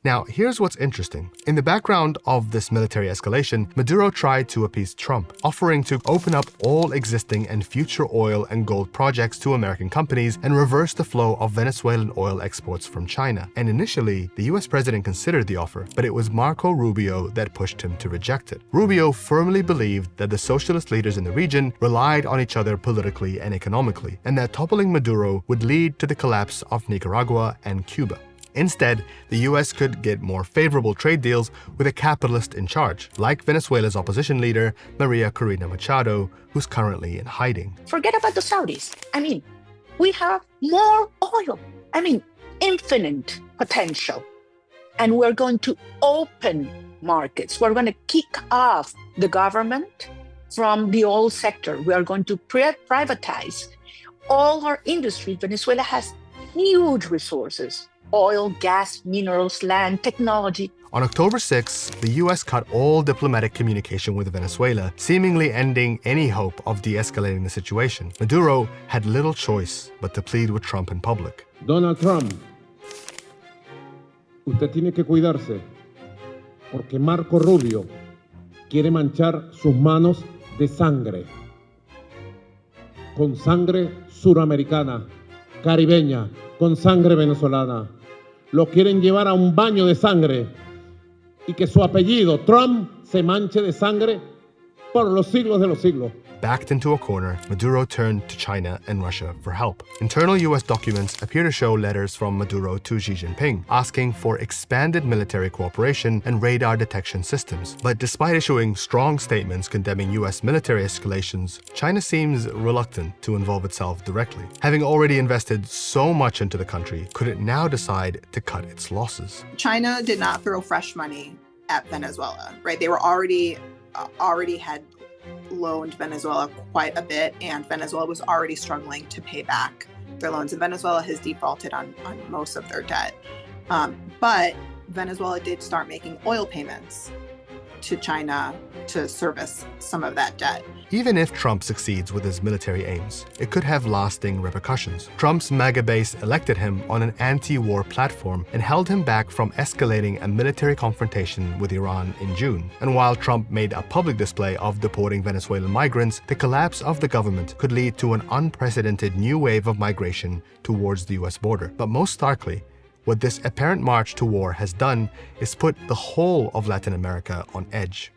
Now, here's what's interesting. In the background of this military escalation, Maduro tried to appease Trump, offering to open up all existing and future oil and gold projects to American companies and reverse the flow of Venezuelan oil exports from China. And initially, the US president considered the offer, but it was Marco Rubio that pushed him to reject it. Rubio firmly believed that the socialist leaders in the region relied on each other politically and economically, and that toppling Maduro would lead to the collapse of Nicaragua and Cuba. Instead, the US could get more favorable trade deals with a capitalist in charge, like Venezuela's opposition leader, Maria Corina Machado, who's currently in hiding. Forget about the Saudis. We have more oil. Infinite potential. And we're going to open markets. We're going to kick off the government from the oil sector. We are going to privatize all our industries. Venezuela has huge resources. Oil, gas, minerals, land, technology. On October 6, the US cut all diplomatic communication with Venezuela, seemingly ending any hope of de-escalating the situation. Maduro had little choice but to plead with Trump in public. Donald Trump, usted tiene que cuidarse, porque Marco Rubio quiere manchar sus manos de sangre, con sangre suramericana, caribeña, con sangre venezolana. Lo quieren llevar a un baño de sangre y que su apellido, Trump, se manche de sangre por los siglos de los siglos. Backed into a corner, Maduro turned to China and Russia for help. Internal US documents appear to show letters from Maduro to Xi Jinping, asking for expanded military cooperation and radar detection systems. But despite issuing strong statements condemning US military escalations, China seems reluctant to involve itself directly. Having already invested so much into the country, could it now decide to cut its losses? China did not throw fresh money at Venezuela, right? They were already had loaned Venezuela quite a bit, and Venezuela was already struggling to pay back their loans. And Venezuela has defaulted on most of their debt. But Venezuela did start making oil payments to China to service some of that debt. Even if Trump succeeds with his military aims, it could have lasting repercussions. Trump's MAGA base elected him on an anti-war platform and held him back from escalating a military confrontation with Iran in June. And while Trump made a public display of deporting Venezuelan migrants, the collapse of the government could lead to an unprecedented new wave of migration towards the US border. But most starkly, what this apparent march to war has done is put the whole of Latin America on edge.